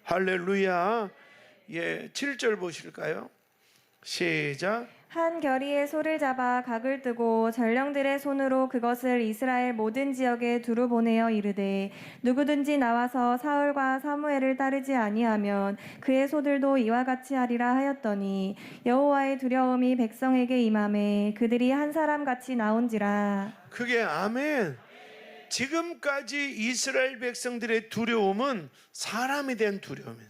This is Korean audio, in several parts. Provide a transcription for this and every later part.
할렐루야. 예, 7절 보실까요? 시작. 한 결의의 소를 잡아 각을 뜨고 전령들의 손으로 그것을 이스라엘 모든 지역에 두루 보내어 이르되 누구든지 나와서 사울과 사무엘을 따르지 아니하면 그의 소들도 이와 같이 하리라 하였더니 여호와의 두려움이 백성에게 임하매 그들이 한 사람 같이 나온지라. 그게 아멘. 지금까지 이스라엘 백성들의 두려움은 사람에 대한 두려움이에요.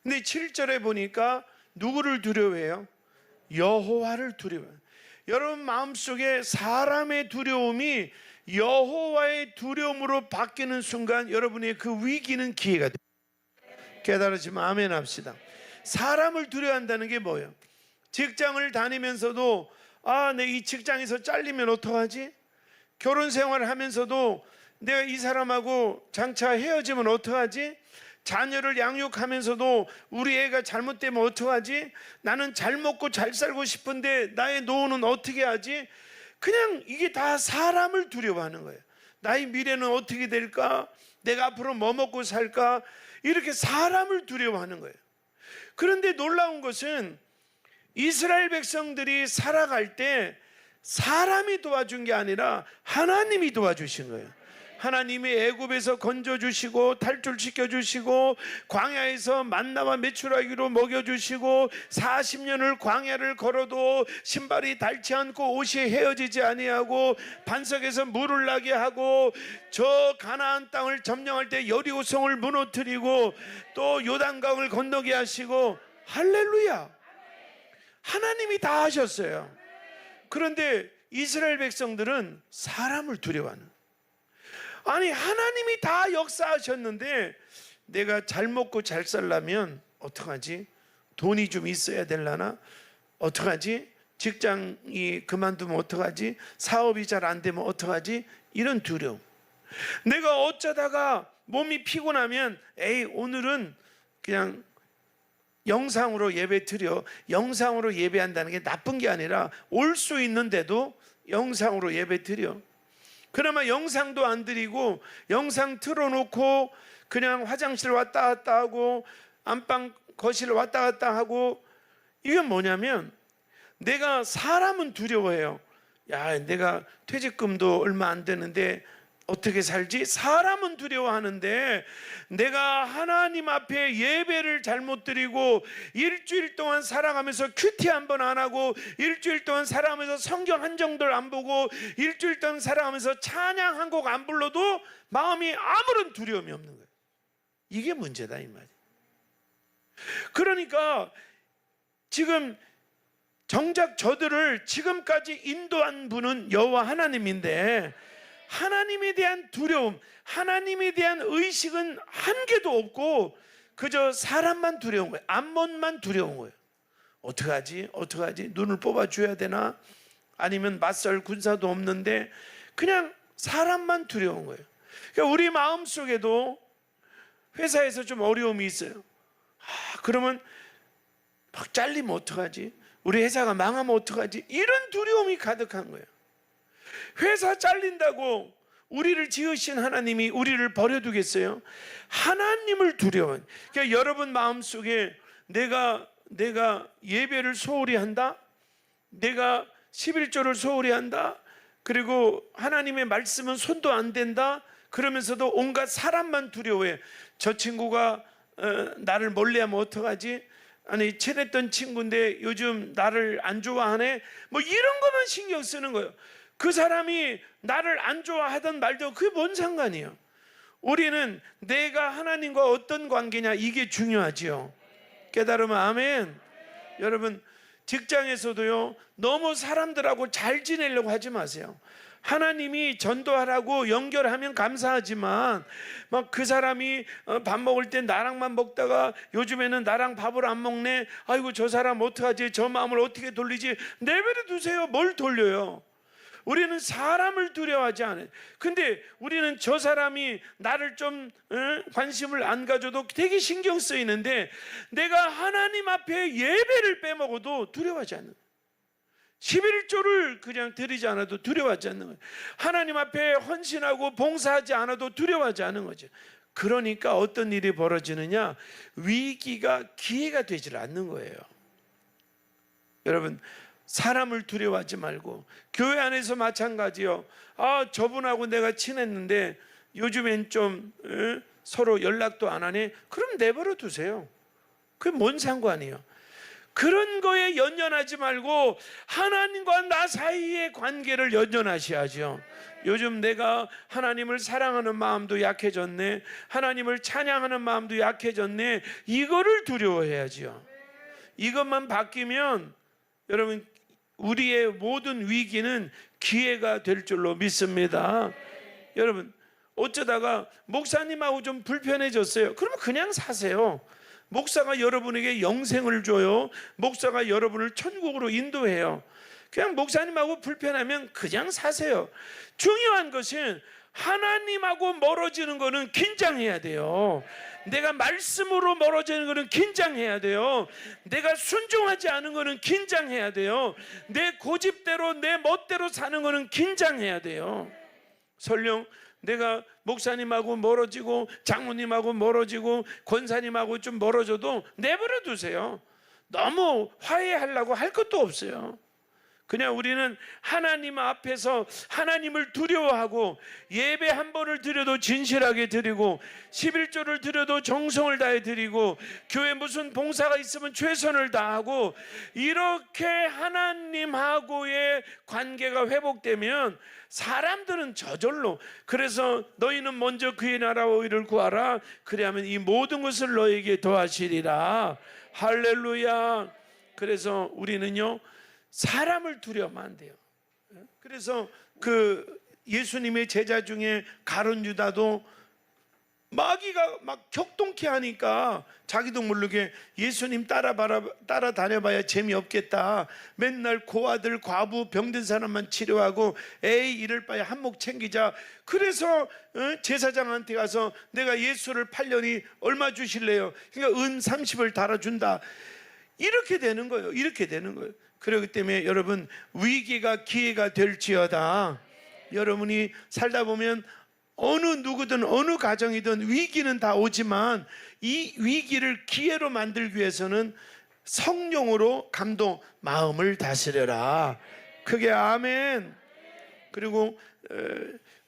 근데 7절에 보니까 누구를 두려워해요? 여호와를 두려워해요. 여러분 마음속에 사람의 두려움이 여호와의 두려움으로 바뀌는 순간 여러분의 그 위기는 기회가 돼요. 깨달으시면 아멘 합시다. 사람을 두려워한다는 게 뭐예요? 직장을 다니면서도 내 이 직장에서 잘리면 어떡하지? 결혼 생활을 하면서도 내가 이 사람하고 장차 헤어지면 어떡하지? 자녀를 양육하면서도 우리 애가 잘못되면 어떡하지? 나는 잘 먹고 잘 살고 싶은데 나의 노후는 어떻게 하지? 그냥 이게 다 사람을 두려워하는 거예요. 나의 미래는 어떻게 될까? 내가 앞으로 뭐 먹고 살까? 이렇게 사람을 두려워하는 거예요. 그런데 놀라운 것은 이스라엘 백성들이 살아갈 때 사람이 도와준 게 아니라 하나님이 도와주신 거예요. 하나님이 애굽에서 건져주시고 탈출시켜주시고 광야에서 만나와 메추라기로 먹여주시고 40년을 광야를 걸어도 신발이 닳지 않고 옷이 헤어지지 아니하고 반석에서 물을 나게 하고 저 가나안 땅을 점령할 때 여리고성을 무너뜨리고 또 요단강을 건너게 하시고 할렐루야. 하나님이 다 하셨어요. 그런데 이스라엘 백성들은 사람을 두려워하는, 아니 하나님이 다 역사하셨는데 내가 잘 먹고 잘 살려면 어떡하지? 돈이 좀 있어야 되려나? 어떡하지? 직장이 그만두면 어떡하지? 사업이 잘 안 되면 어떡하지? 이런 두려움. 내가 어쩌다가 몸이 피곤하면 오늘은 그냥 영상으로 예배 드려. 영상으로 예배한다는 게 나쁜 게 아니라 올 수 있는데도 영상으로 예배 드려. 그나마 영상도 안 드리고 영상 틀어놓고 그냥 화장실 왔다 갔다 하고 안방 거실 왔다 갔다 하고, 이건 뭐냐면 내가 사람은 두려워해요. 야, 내가 퇴직금도 얼마 안 되는데 어떻게 살지? 사람은 두려워하는데 내가 하나님 앞에 예배를 잘못 드리고 일주일 동안 살아가면서 큐티 한 번 안 하고 일주일 동안 살아가면서 성경 한 정도를 안 보고 일주일 동안 살아가면서 찬양 한 곡 안 불러도 마음이 아무런 두려움이 없는 거예요. 이게 문제다 이 말이에요. 그러니까 지금 정작 저들을 지금까지 인도한 분은 여호와 하나님인데 하나님에 대한 두려움, 하나님에 대한 의식은 한 개도 없고 그저 사람만 두려운 거예요. 암몬만 두려운 거예요. 어떡하지? 어떡하지? 눈을 뽑아줘야 되나? 아니면 맞설 군사도 없는데 그냥 사람만 두려운 거예요. 그러니까 우리 마음속에도 회사에서 좀 어려움이 있어요. 그러면 막 잘리면 어떡하지? 우리 회사가 망하면 어떡하지? 이런 두려움이 가득한 거예요. 회사 잘린다고 우리를 지으신 하나님이 우리를 버려두겠어요? 하나님을 두려워해요. 그러니까 여러분 마음속에 내가 예배를 소홀히 한다? 내가 11조를 소홀히 한다? 그리고 하나님의 말씀은 손도 안 댄다? 그러면서도 온갖 사람만 두려워해. 저 친구가 나를 멀리하면 어떡하지? 아니 친했던 친구인데 요즘 나를 안 좋아하네? 뭐 이런 것만 신경 쓰는 거예요. 그 사람이 나를 안 좋아하든 말든 그게 뭔 상관이에요. 우리는 내가 하나님과 어떤 관계냐, 이게 중요하지요. 깨달으면 아멘. 여러분 직장에서도요 너무 사람들하고 잘 지내려고 하지 마세요. 하나님이 전도하라고 연결하면 감사하지만 막 그 사람이 밥 먹을 때 나랑만 먹다가 요즘에는 나랑 밥을 안 먹네, 아이고 저 사람 어떡하지, 저 마음을 어떻게 돌리지, 내버려 두세요. 뭘 돌려요? 우리는 사람을 두려워하지 않아요. 근데 우리는 저 사람이 나를 좀 관심을 안 가져도 되게 신경 쓰이는데 내가 하나님 앞에 예배를 빼먹어도 두려워하지 않는 거예요. 11조를 그냥 드리지 않아도 두려워하지 않는 거예요. 하나님 앞에 헌신하고 봉사하지 않아도 두려워하지 않는 거죠. 그러니까 어떤 일이 벌어지느냐? 위기가 기회가 되질 않는 거예요. 여러분, 사람을 두려워하지 말고, 교회 안에서 마찬가지요. 저분하고 내가 친했는데 요즘엔 좀 서로 연락도 안 하네. 그럼 내버려 두세요. 그게 뭔 상관이에요? 그런 거에 연연하지 말고 하나님과 나 사이의 관계를 연연하셔야죠. 요즘 내가 하나님을 사랑하는 마음도 약해졌네, 하나님을 찬양하는 마음도 약해졌네, 이거를 두려워해야죠. 이것만 바뀌면 여러분, 우리의 모든 위기는 기회가 될 줄로 믿습니다. 여러분, 어쩌다가 목사님하고 좀 불편해졌어요. 그러면 그냥 사세요. 목사가 여러분에게 영생을 줘요. 목사가 여러분을 천국으로 인도해요. 그냥 목사님하고 불편하면 그냥 사세요. 중요한 것은 하나님하고 멀어지는 거는 긴장해야 돼요. 내가 말씀으로 멀어지는 거는 긴장해야 돼요. 내가 순종하지 않은 거는 긴장해야 돼요. 내 고집대로 내 멋대로 사는 거는 긴장해야 돼요. 설령 내가 목사님하고 멀어지고 장모님하고 멀어지고 권사님하고 좀 멀어져도 내버려 두세요. 너무 화해하려고 할 것도 없어요. 그냥 우리는 하나님 앞에서 하나님을 두려워하고, 예배 한 번을 드려도 진실하게 드리고, 11조를 드려도 정성을 다해 드리고, 교회 무슨 봉사가 있으면 최선을 다하고, 이렇게 하나님하고의 관계가 회복되면 사람들은 저절로, 그래서 너희는 먼저 그의 나라와 의를 구하라, 그리하면 이 모든 것을 너에게 더하시리라. 할렐루야. 그래서 우리는요, 사람을 두려워하면 안 돼요. 그래서 그 예수님의 제자 중에 가룟 유다도 마귀가 막 격동케 하니까 자기도 모르게 예수님 따라다녀봐야 재미없겠다. 맨날 고아들, 과부, 병든 사람만 치료하고, 에이 이럴 바에 한몫 챙기자. 그래서 제사장한테 가서 내가 예수를 팔려니 얼마 주실래요? 그러니까 은 30을 달아준다. 이렇게 되는 거예요. 이렇게 되는 거예요. 그렇기 때문에 여러분, 위기가 기회가 될지어다. 여러분이 살다 보면 어느 누구든 어느 가정이든 위기는 다 오지만, 이 위기를 기회로 만들기 위해서는 성령으로 감동, 마음을 다스려라. 그게 아멘. 그리고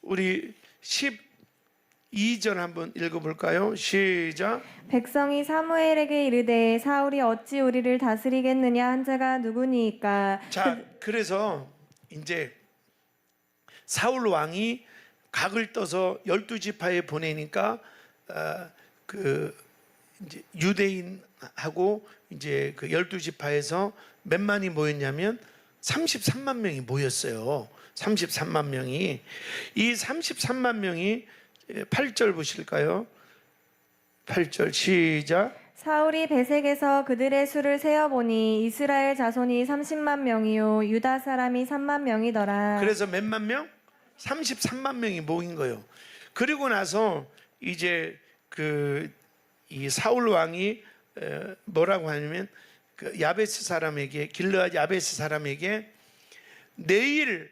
우리 12절 한번 읽어볼까요? 시작. 백성이 사무엘에게 이르되 사울이 어찌 우리를 다스리겠느냐 한 자가 누구니이까. 자, 그래서 이제 사울 왕이 각을 떠서 12지파에 보내니까 이제 유대인하고 이제 그 12지파에서 몇만이 모였냐면 33만 명이 모였어요. 33만 명이. 이 33만 명이 8절 보실까요? 8절 시작. 사울이 베색에서 그들의 수를 세어보니 이스라엘 자손이 30만 명이요 유다 사람이 3만 명이더라. 그래서 몇만 명? 33만 명이 모인 거예요. 그리고 나서 이제 이 사울 왕이 뭐라고 하냐면, 그 야베스 사람에게, 길르앗 야베스 사람에게 내일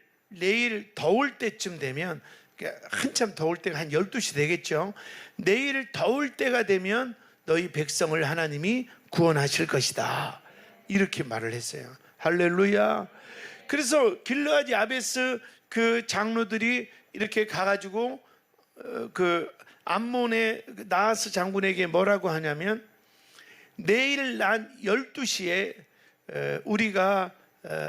더울 때쯤 되면, 한참 더울 때가 한 12시 되겠죠. 내일 더울 때가 되면 너희 백성을 하나님이 구원하실 것이다. 이렇게 말을 했어요. 할렐루야. 그래서 길르앗 야베스 그 장로들이 이렇게 가가지고 그 암몬의 나하스 장군에게 뭐라고 하냐면, 내일 난 12시에 우리가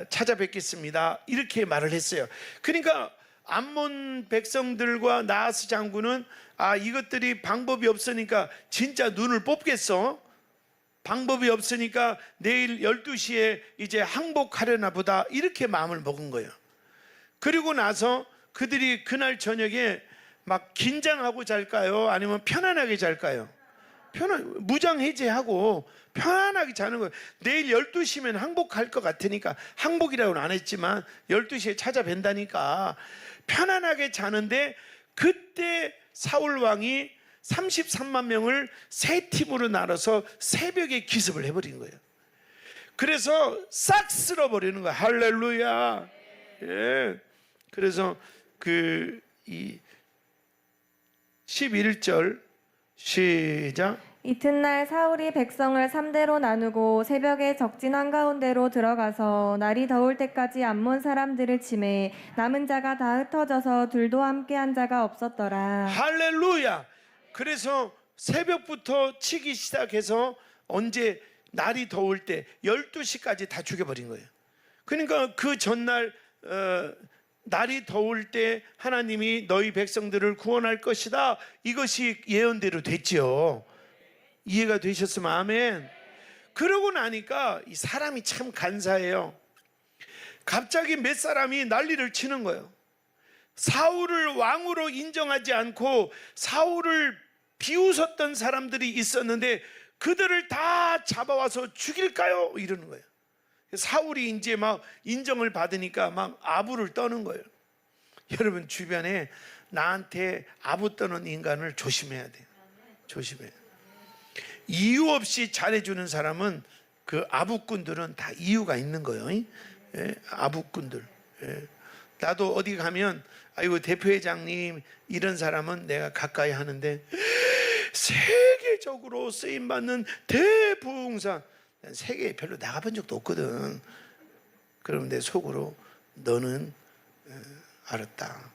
찾아뵙겠습니다. 이렇게 말을 했어요. 그러니까 암몬 백성들과 나하스 장군은 이것들이 방법이 없으니까 진짜 눈을 뽑겠어. 방법이 없으니까 내일 12시에 이제 항복하려나 보다. 이렇게 마음을 먹은 거예요. 그리고 나서 그들이 그날 저녁에 막 긴장하고 잘까요? 아니면 편안하게 잘까요? 무장 해제하고 편안하게 자는 거예요. 내일 12시면 항복할 것 같으니까, 항복이라고는 안 했지만 12시에 찾아뵌다니까 편안하게 자는데, 그때 사울 왕이 33만 명을 세 팀으로 나눠서 새벽에 기습을 해버린 거예요. 그래서 싹 쓸어버리는 거예요. 할렐루야. 예. 그래서 이 11절 시작. 이튿날 사울이 백성을 3대로 나누고 새벽에 적진 한가운데로 들어가서 날이 더울 때까지 암몬 사람들을 치매 남은 자가 다 흩어져서 둘도 함께한 자가 없었더라. 할렐루야. 그래서 새벽부터 치기 시작해서 언제 날이 더울 때 12시까지 다 죽여버린 거예요. 그러니까 그 전날 날이 더울 때 하나님이 너희 백성들을 구원할 것이다, 이것이 예언대로 됐지요. 이해가 되셨으면 아멘. 그러고 나니까 이 사람이 참 간사해요. 갑자기 몇 사람이 난리를 치는 거예요. 사울을 왕으로 인정하지 않고 사울을 비웃었던 사람들이 있었는데 그들을 다 잡아와서 죽일까요? 이러는 거예요. 사울이 이제 막 인정을 받으니까 막 아부를 떠는 거예요. 여러분 주변에 나한테 아부 떠는 인간을 조심해야 돼요. 조심해요. 이유 없이 잘해주는 사람은 그 아부꾼들은 다 이유가 있는 거예요. 예? 아부꾼들. 예. 나도 어디 가면 아이고 대표회장님 이런 사람은 내가 가까이 하는데 세계적으로 쓰임받는 대부흥사, 세계에 별로 나가본 적도 없거든. 그러면 내 속으로 너는 알았다,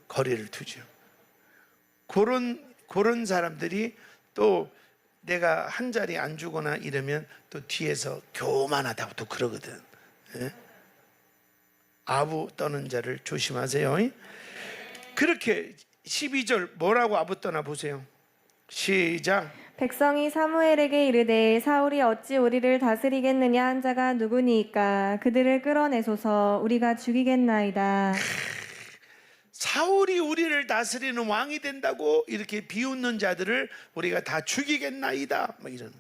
거리를 두죠. 그런 사람들이 또 내가 한 자리 안 주거나 이러면 또 뒤에서 교만하다고 또 그러거든. 예? 아부 떠는 자를 조심하세요. 그렇게 12절 뭐라고 아부 떠나 보세요. 시작. 백성이 사무엘에게 이르되 사울이 어찌 우리를 다스리겠느냐 한 자가 누구니이까 그들을 끌어내소서 우리가 죽이겠나이다. 사울이 우리를 다스리는 왕이 된다고 이렇게 비웃는 자들을 우리가 다 죽이겠나이다, 뭐 이런.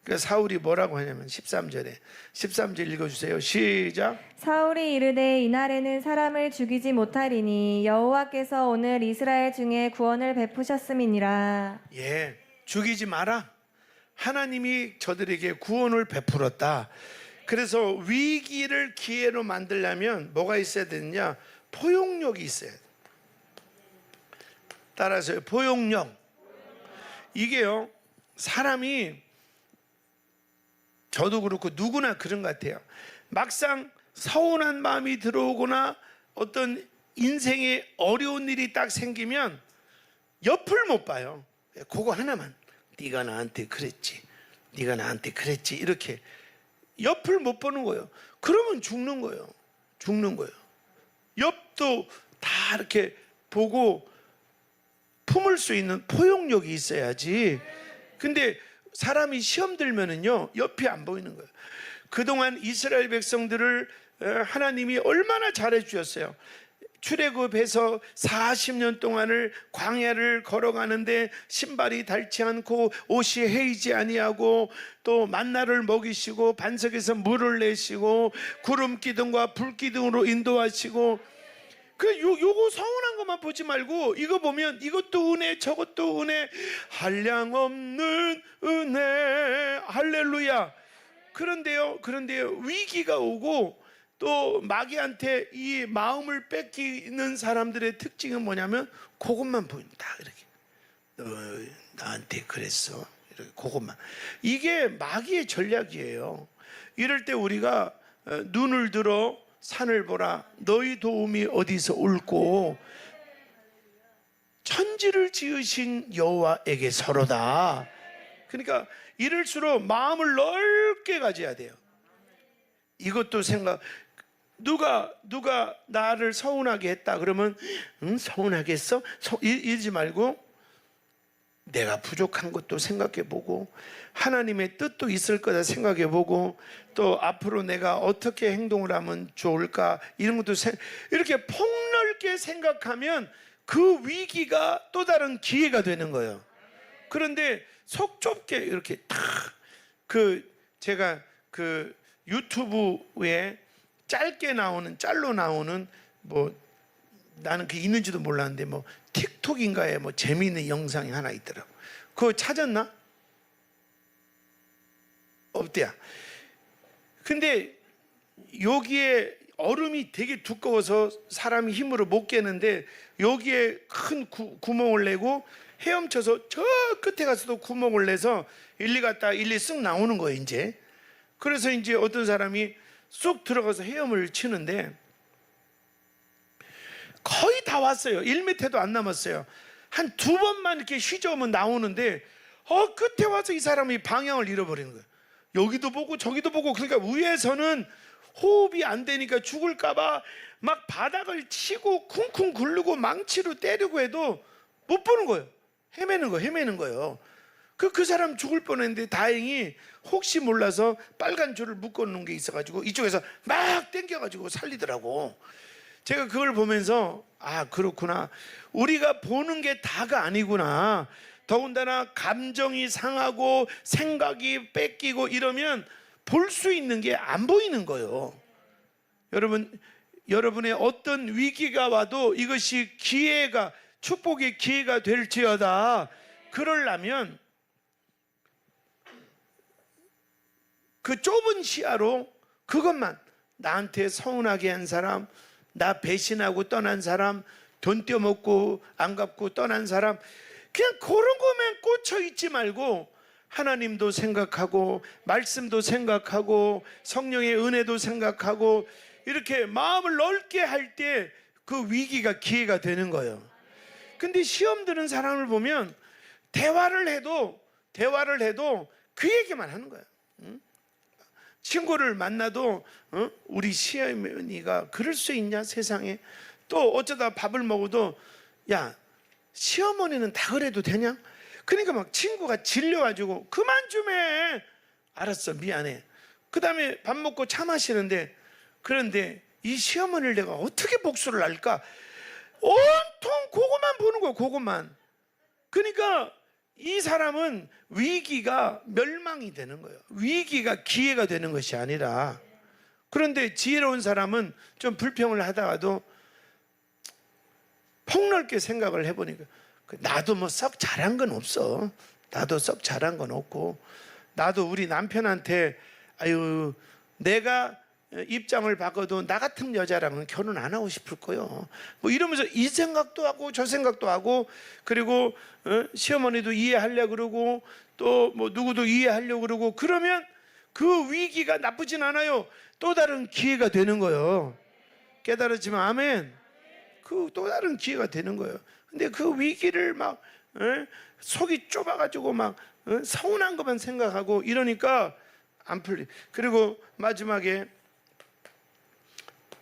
그러니까 사울이 뭐라고 하냐면 13절 읽어주세요. 시작. 사울이 이르되 이날에는 사람을 죽이지 못하리니 여호와께서 오늘 이스라엘 중에 구원을 베푸셨음이니라. 예, 죽이지 마라. 하나님이 저들에게 구원을 베풀었다. 그래서 위기를 기회로 만들려면 뭐가 있어야 되느냐? 포용력이 있어야 돼. 따라서 포용력. 이게요, 사람이, 저도 그렇고 누구나 그런 것 같아요. 막상 서운한 마음이 들어오거나 어떤 인생에 어려운 일이 딱 생기면 옆을 못 봐요. 그거 하나만, 네가 나한테 그랬지, 네가 나한테 그랬지, 이렇게 옆을 못 보는 거예요. 그러면 죽는 거예요. 죽는 거예요. 옆도 다 이렇게 보고 품을 수 있는 포용력이 있어야지. 근데 사람이 시험 들면은요, 옆이 안 보이는 거예요. 그동안 이스라엘 백성들을 하나님이 얼마나 잘해 주셨어요. 출애굽해서 40년 동안을 광야를 걸어가는데 신발이 닳지 않고 옷이 헤이지 아니하고 또 만나를 먹이시고 반석에서 물을 내시고 구름 기둥과 불 기둥으로 인도하시고, 요거 서운한 것만 보지 말고 이거 보면 이것도 은혜 저것도 은혜, 한량없는 은혜. 할렐루야. 그런데요 위기가 오고 또 마귀한테 이 마음을 뺏기는 사람들의 특징은 뭐냐면 그것만 보인다. 이렇게 너 나한테 그랬어, 이렇게 그것만. 이게 마귀의 전략이에요. 이럴 때 우리가 눈을 들어 산을 보라, 너희 도움이 어디서 올꼬, 천지를 지으신 여호와에게 서로다. 그러니까 이럴수록 마음을 넓게 가져야 돼요. 이것도 생각, 누가 나를 서운하게 했다 그러면 서운하겠어? 이러지 말고 내가 부족한 것도 생각해 보고 하나님의 뜻도 있을 거다 생각해 보고 또 앞으로 내가 어떻게 행동을 하면 좋을까, 이런 것도 이렇게 폭넓게 생각하면 그 위기가 또 다른 기회가 되는 거예요. 그런데 속 좁게 이렇게 탁, 제가 유튜브에 짧게 나오는, 짤로 나오는, 뭐 나는 그게 있는지도 몰랐는데 뭐 틱톡인가에 뭐 재미있는 영상이 하나 있더라고. 그거 찾았나? 없대야. 근데 여기에 얼음이 되게 두꺼워서 사람이 힘으로 못 깨는데 여기에 큰 구멍을 내고 헤엄쳐서 저 끝에 가서도 구멍을 내서 일리 갔다 일리 쓱 나오는 거예요 이제. 그래서 이제 어떤 사람이 쏙 들어가서 헤엄을 치는데 거의 다 왔어요. 1m도 안 남았어요. 한 2번만 이렇게 휘저으면 나오는데 끝에 와서 이 사람이 방향을 잃어버리는 거예요. 여기도 보고 저기도 보고. 그러니까 위에서는 호흡이 안 되니까 죽을까봐 막 바닥을 치고 쿵쿵 굴르고 망치로 때리고 해도 못 보는 거예요. 헤매는 거예요. 그 사람 죽을 뻔했는데 다행히 혹시 몰라서 빨간 줄을 묶어놓은 게 있어가지고 이쪽에서 막 당겨가지고 살리더라고. 제가 그걸 보면서 그렇구나. 우리가 보는 게 다가 아니구나. 더군다나 감정이 상하고 생각이 뺏기고 이러면 볼 수 있는 게 안 보이는 거예요. 여러분의 어떤 위기가 와도 이것이 기회가, 축복의 기회가 될지어다. 그러려면 그 좁은 시야로 그것만, 나한테 서운하게 한 사람, 나 배신하고 떠난 사람, 돈 떼어먹고 안 갚고 떠난 사람, 그냥 그런 거면 꽂혀 있지 말고 하나님도 생각하고 말씀도 생각하고 성령의 은혜도 생각하고 이렇게 마음을 넓게 할 때 그 위기가 기회가 되는 거예요. 근데 시험 드는 사람을 보면 대화를 해도 그 얘기만 하는 거예요. 친구를 만나도 우리 시어머니가 그럴 수 있냐 세상에. 또 어쩌다 밥을 먹어도 야 시어머니는 다 그래도 되냐? 그러니까 막 친구가 질려가지고 그만 좀 해. 알았어 미안해. 그 다음에 밥 먹고 차 마시는데, 그런데 이 시어머니를 내가 어떻게 복수를 할까? 온통 그것만 보는 거예요. 그것만. 그러니까 이 사람은 위기가 멸망이 되는 거예요. 위기가 기회가 되는 것이 아니라. 그런데 지혜로운 사람은 좀 불평을 하다가도 폭넓게 생각을 해보니까 나도 뭐 썩 잘한 건 없어. 나도 썩 잘한 건 없고, 나도 우리 남편한테 내가 입장을 바꿔도 나 같은 여자랑은 결혼 안 하고 싶을 거요. 뭐 이러면서 이 생각도 하고 저 생각도 하고, 그리고 시어머니도 이해하려고 그러고 또 뭐 누구도 이해하려고 그러고, 그러면 그 위기가 나쁘진 않아요. 또 다른 기회가 되는 거예요. 깨달았지만 아멘. 그 또 다른 기회가 되는 거예요. 근데 그 위기를 막 속이 좁아가지고 막 서운한 것만 생각하고 이러니까 안 풀리. 그리고 마지막에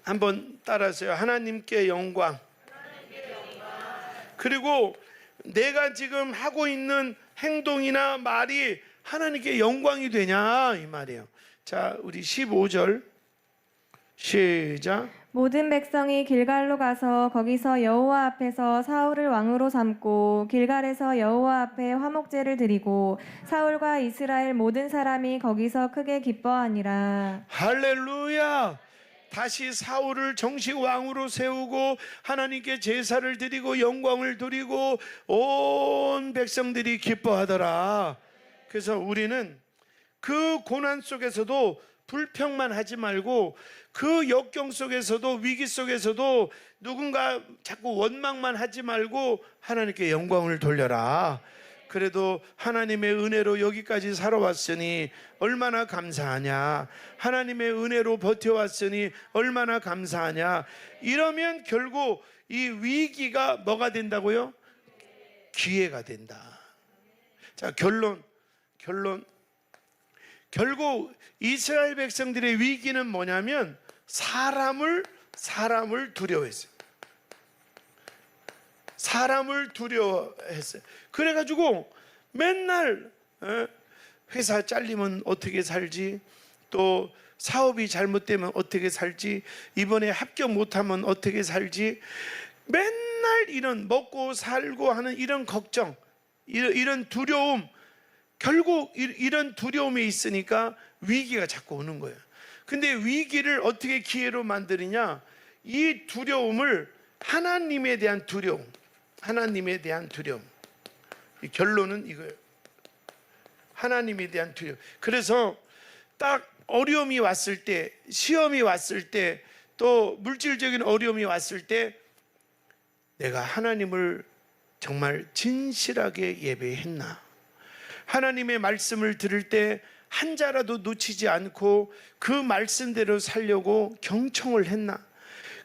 한번 따라하세요. 하나님께 영광. 그리고 내가 지금 하고 있는 행동이나 말이 하나님께 영광이 되냐 이 말이에요. 자, 우리 15절 시작. 모든 백성이 길갈로 가서 거기서 여호와 앞에서 사울을 왕으로 삼고 길갈에서 여호와 앞에 화목제를 드리고 사울과 이스라엘 모든 사람이 거기서 크게 기뻐하니라. 할렐루야. 다시 사울을 정식 왕으로 세우고 하나님께 제사를 드리고 영광을 드리고 온 백성들이 기뻐하더라. 그래서 우리는 그 고난 속에서도 불평만 하지 말고, 그 역경 속에서도 위기 속에서도 누군가 자꾸 원망만 하지 말고 하나님께 영광을 돌려라. 그래도 하나님의 은혜로 여기까지 살아왔으니 얼마나 감사하냐. 하나님의 은혜로 버텨왔으니 얼마나 감사하냐. 이러면 결국 이 위기가 뭐가 된다고요? 기회가 된다. 자, 결론. 결국 이스라엘 백성들의 위기는 뭐냐면 사람을 두려워했어요. 사람을 두려워했어요. 그래가지고 맨날 회사 잘리면 어떻게 살지, 또 사업이 잘못되면 어떻게 살지, 이번에 합격 못하면 어떻게 살지, 맨날 이런 먹고 살고 하는 이런 걱정, 이런 두려움, 결국 이런 두려움이 있으니까 위기가 자꾸 오는 거예요. 근데 위기를 어떻게 기회로 만드느냐? 이 두려움을 하나님에 대한 두려움, 하나님에 대한 두려움. 이 결론은 이거예요. 하나님에 대한 두려움. 그래서 딱 어려움이 왔을 때, 시험이 왔을 때, 또 물질적인 어려움이 왔을 때 내가 하나님을 정말 진실하게 예배했나? 하나님의 말씀을 들을 때 한 자라도 놓치지 않고 그 말씀대로 살려고 경청을 했나?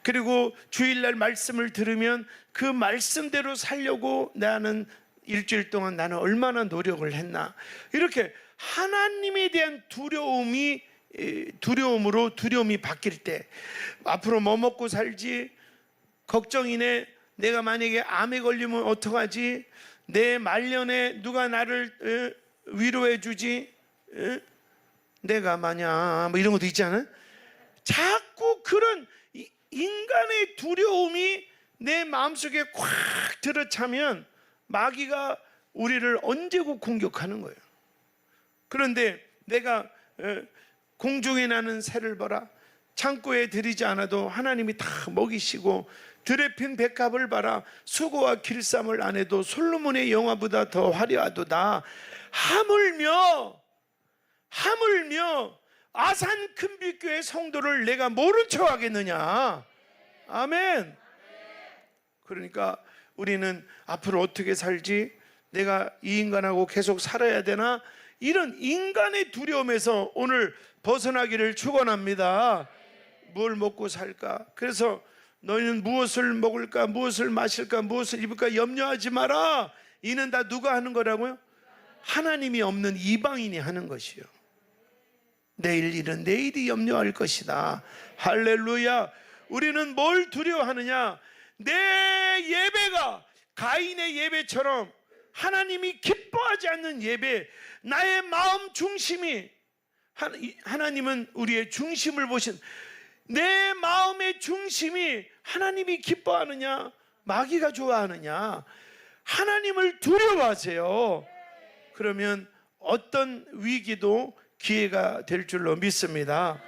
그리고 주일날 말씀을 들으면 그 말씀대로 살려고 나는 일주일 동안 나는 얼마나 노력을 했나? 이렇게 하나님에 대한 두려움으로 두려움이 바뀔 때, 앞으로 뭐 먹고 살지? 걱정이네. 내가 만약에 암에 걸리면 어떡하지? 내 말년에 누가 나를 위로해 주지? 내가 마냐 뭐 이런 것도 있잖아요. 자꾸 그런 인간의 두려움이 내 마음속에 꽉 들어차면 마귀가 우리를 언제고 공격하는 거예요. 그런데 내가 공중에 나는 새를 봐라, 창고에 들이지 않아도 하나님이 다 먹이시고, 들에 핀 백합을 봐라, 수고와 길쌈을 안 해도 솔로몬의 영화보다 더 화려하도다. 하물며 아산 큰빛교회 성도를 내가 모른 척 하겠느냐? 아멘. 그러니까 우리는 앞으로 어떻게 살지? 내가 이 인간하고 계속 살아야 되나? 이런 인간의 두려움에서 오늘 벗어나기를 축원합니다. 뭘 먹고 살까? 그래서 너희는 무엇을 먹을까, 무엇을 마실까, 무엇을 입을까 염려하지 마라. 이는 다 누가 하는 거라고요? 하나님이 없는 이방인이 하는 것이요. 내일 일은 내일이 염려할 것이다. 할렐루야. 우리는 뭘 두려워하느냐? 내 예배가 가인의 예배처럼 하나님이 기뻐하지 않는 예배, 나의 마음 중심이, 하나님은 우리의 중심을 보신, 내 마음의 중심이 하나님이 기뻐하느냐, 마귀가 좋아하느냐? 하나님을 두려워하세요. 그러면 어떤 위기도 기회가 될 줄로 믿습니다.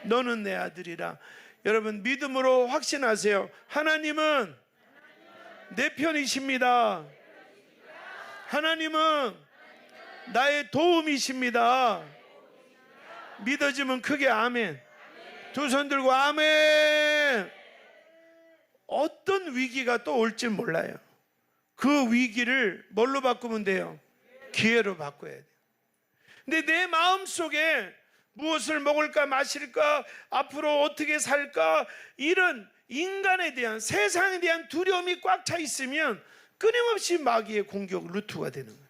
너는 내 아들이라. 여러분, 믿음으로 확신하세요. 하나님은 내 편이십니다. 하나님은 나의 도움이십니다. 믿어지면 크게 아멘. 두 손 들고 아멘. 어떤 위기가 또 올지 몰라요. 그 위기를 뭘로 바꾸면 돼요? 기회로 바꿔야 돼요. 근데 내 마음속에 무엇을 먹을까 마실까, 앞으로 어떻게 살까, 이런 인간에 대한, 세상에 대한 두려움이 꽉 차 있으면 끊임없이 마귀의 공격 루트가 되는 거예요.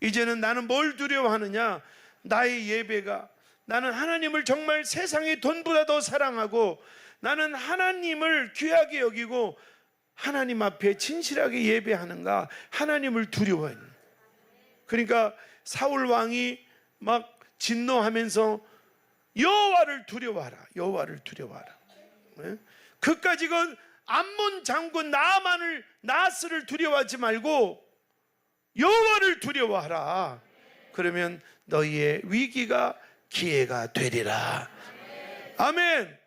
이제는 나는 뭘 두려워하느냐? 나의 예배가, 나는 하나님을 정말 세상의 돈보다 더 사랑하고, 나는 하나님을 귀하게 여기고 하나님 앞에 진실하게 예배하는가? 하나님을 두려워해요. 그러니까 사울 왕이 막 진노하면서 여호와를 두려워하라, 여호와를 두려워하라. 그까지 그 암몬 장군 나하스를 두려워하지 말고 여호와를 두려워하라. 그러면 너희의 위기가 기회가 되리라. 아멘.